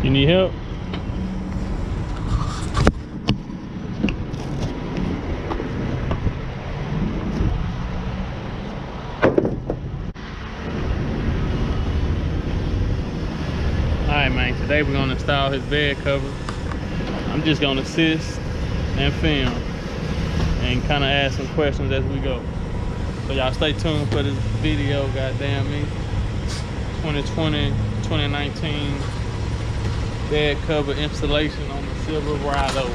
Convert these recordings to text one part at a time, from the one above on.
You need help? Alright man, today we're gonna install his bed cover. I'm just gonna assist and film and kinda ask some questions as we go. So y'all stay tuned for this video, goddamn me. 2020-2019 bed cover installation on the Silverado.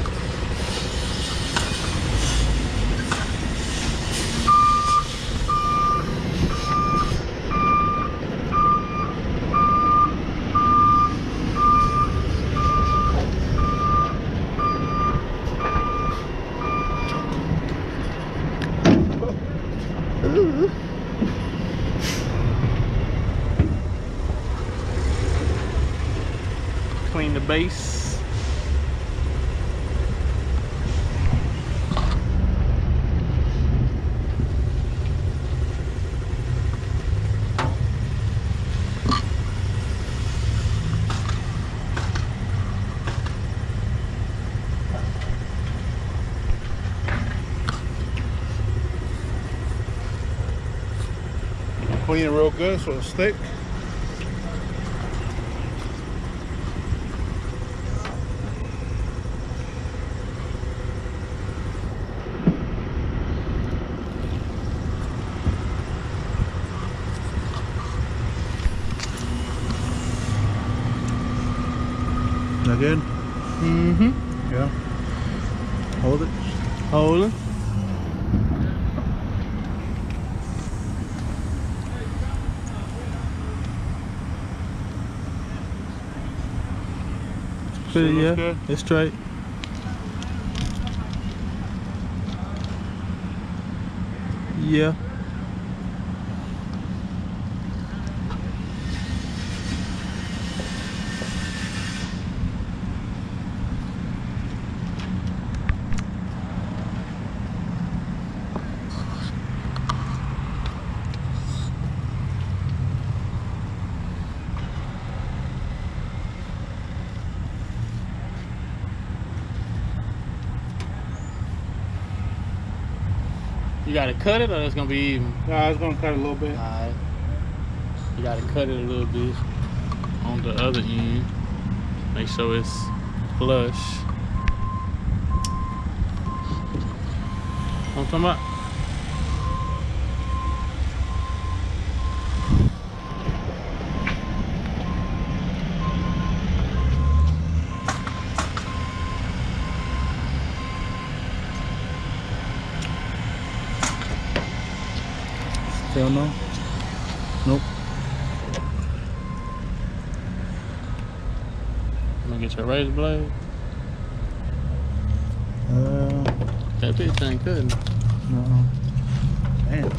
Clean the base. Clean it real good so it's thick. That good? Mm-hmm. Yeah. Hold it. Hold it. Yeah, good? it's straight. Yeah. You gotta cut it or it's gonna be even? Nah, it's gonna cut a little bit. Alright. You gotta cut it a little bit on the other end. Make sure it's flush. What I'm talking about? Still no? Nope. I'm gonna get your razor blade. That bitch ain't cutting. No. Damn.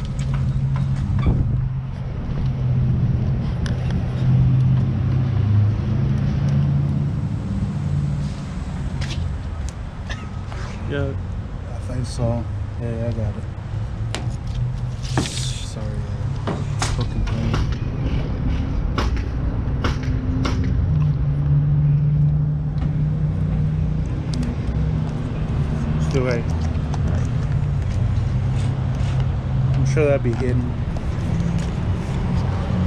Yeah. I think so. Yeah, I got it. Sorry, fucking thing. Still right. I'm sure that'd be hidden.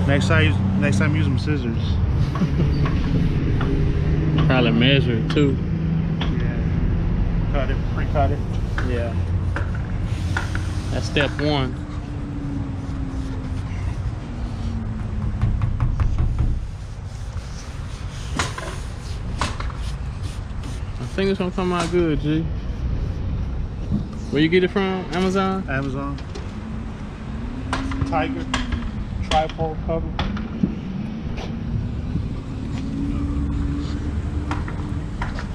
Next time use some scissors. Probably measure it too. Yeah. Cut it, pre-cut it. Yeah. That's step one. I think it's gonna come out good, G. Where you get it from? Amazon? Amazon. TYGER trifold cover.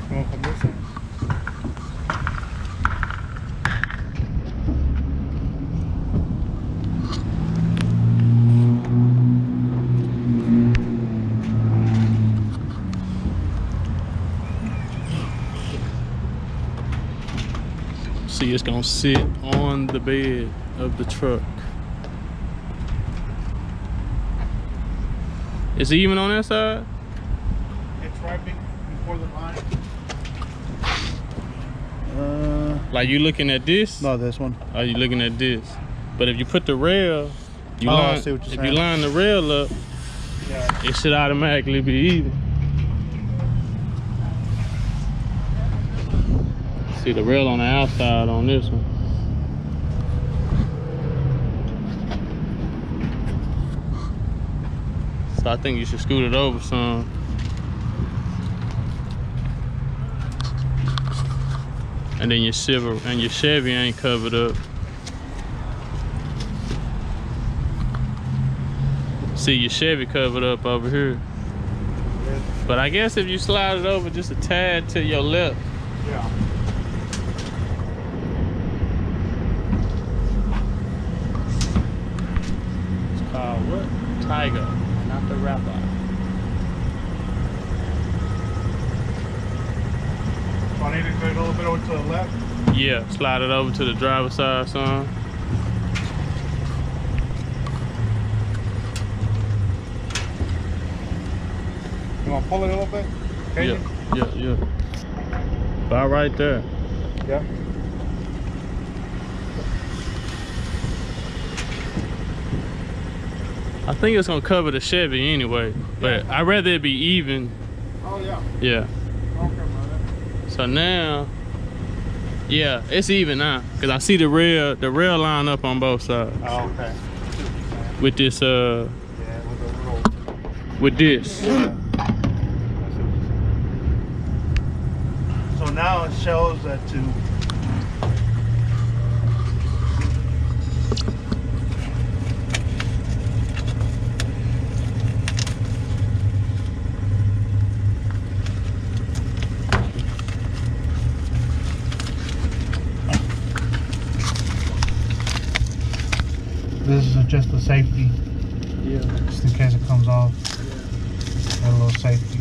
You want from this end? See, it's gonna sit on the bed of the truck. Is it even on that side? It's right big. for the line? Like you looking at this? No, this one. Or you looking at this? But if you put the rail, you line, I see what you're if saying. you line the rail up, Yeah. it should automatically be even. See the rail on the outside on this one. So I think you should scoot it over some. And then your Chevy ain't covered up. See your Chevy covered up over here. But I guess if you slide it over just a tad to your left. Yeah. It's called what? Tiger, not the rapper. So I need to go a little bit over to the left. Yeah, slide it over to the driver's side, son. You want to pull it a little bit? Can you? Yeah. About right there. Yeah. I think it's gonna cover the Chevy anyway, but I'd rather it be even. Oh yeah. Yeah. Okay, So now, yeah, it's even now, cause I see the rail line up on both sides. Oh, okay. With this, Yeah, with a little. with this. Yeah. So now it shows that to. This is just a safety, Yeah. just in case it comes off. Got a little safety.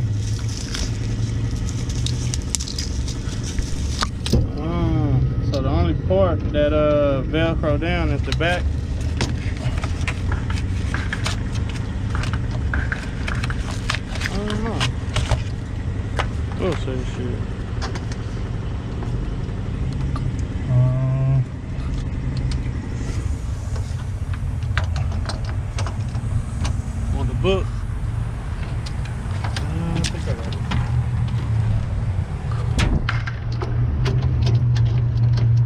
So the only part that Velcro down is the back. I don't know. We'll say shit. On the book. I think I got it.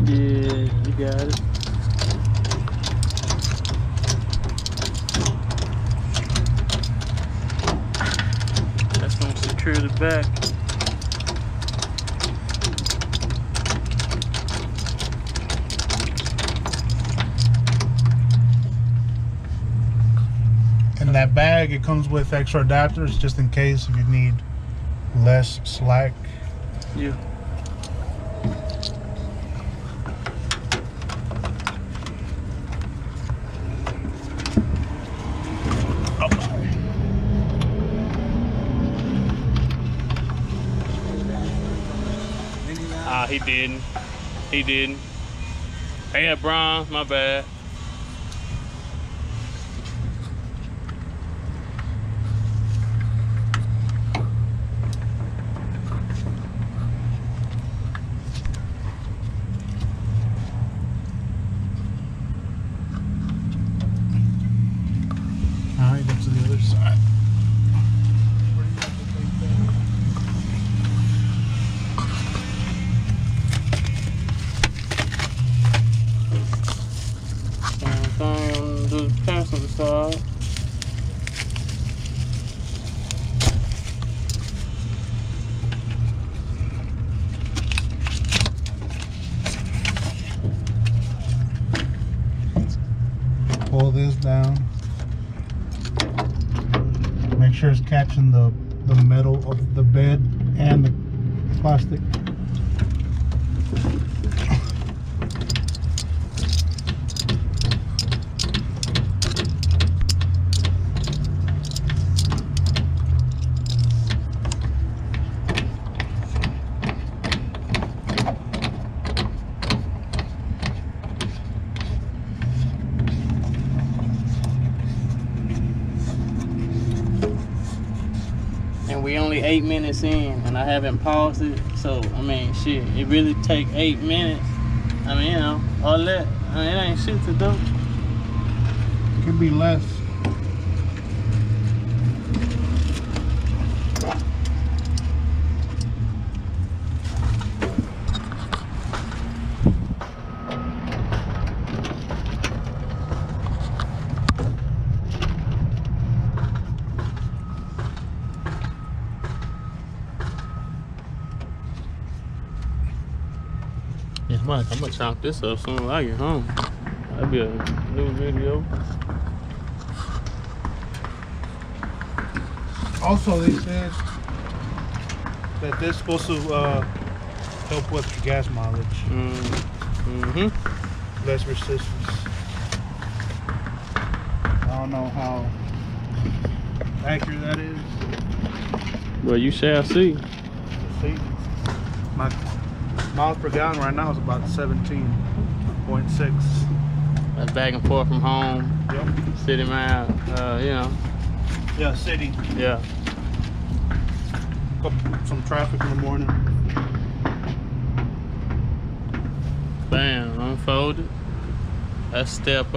Yeah, you got it. That's gonna secure the back. In that bag, it comes with extra adapters just in case if you need less slack. Yeah. Ah, he didn't. He didn't. Hey, yeah, Brian, my bad. All right, go to the other side. Same thing on the passenger side. Pull this down. Make sure it's catching the metal of the bed and the plastic. we only 8 minutes in, and I haven't paused it. So I mean, shit, it really take 8 minutes. I mean, you know, all that. I mean, it ain't shit to do. It could be less. Yeah, I'm gonna chop this up soon as I get home. That'll be a new video. Also, they said that this is supposed to help with your gas mileage. Less resistance. I don't know how accurate that is. Well, you shall see. See, my miles per gallon right now is about 17.6. That's back and forth from home. Yep. City mile, you know. Yeah, city. Yeah. Some traffic in the morning. Bam, unfolded. That's step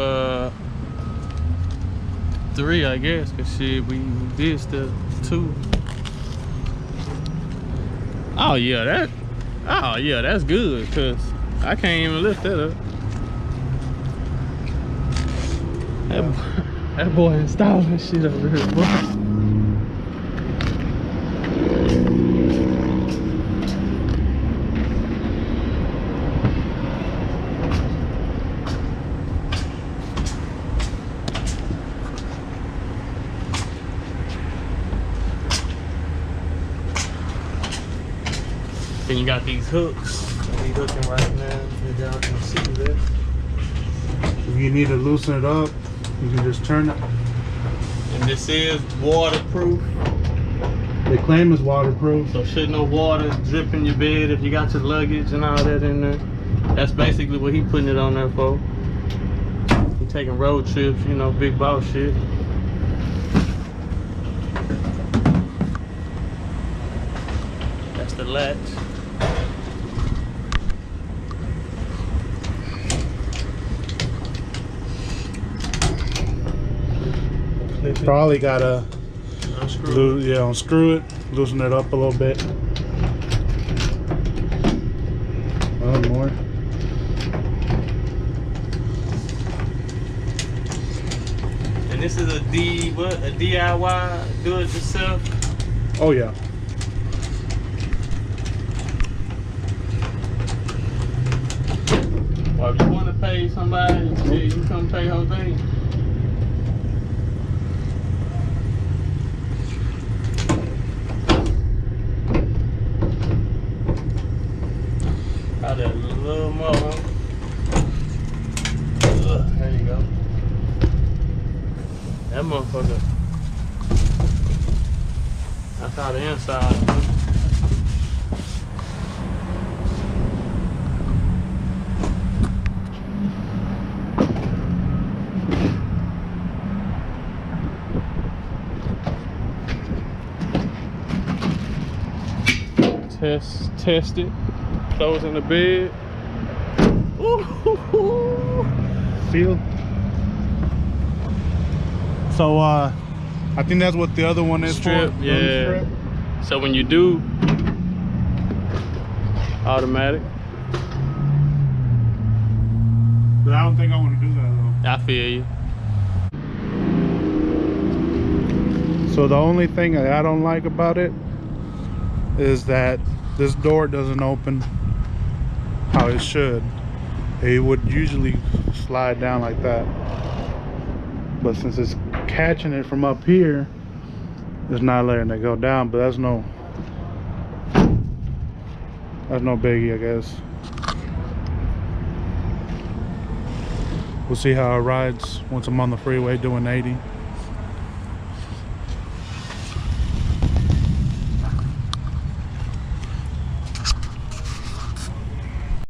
3, I guess, cause shit, we did step 2. Oh yeah, that's good, cause I can't even lift that up. That boy installing shit over here, boy. Then you got these hooks. I'll be hooking right now. If y'all can see that. If you need to loosen it up, you can just turn it. And this is waterproof. They claim it's waterproof. So should no water drip in your bed if you got your luggage and all that in there. That's basically what he putting it on there for. He taking road trips, you know, big boss shit. That's the latch. Probably gotta unscrew it, loosen it up a little bit. One more. And this is a DIY, do it yourself. Oh yeah. Well, if you want to pay somebody, shit, you come pay whole thing. Got that little more, huh? There you go. That motherfucker. That's how the inside. Test it. Closing the bed. Ooh. Feel. So I think that's what the other one is Strip, for. yeah. Strip. So when you do automatic. But I don't think I want to do that though. I feel you. So the only thing that I don't like about it is that this door doesn't open how it should. It would usually slide down like that, but since it's catching it from up here, it's not letting it go down. But that's no biggie, I guess. We'll see how it rides once I'm on the freeway doing 80.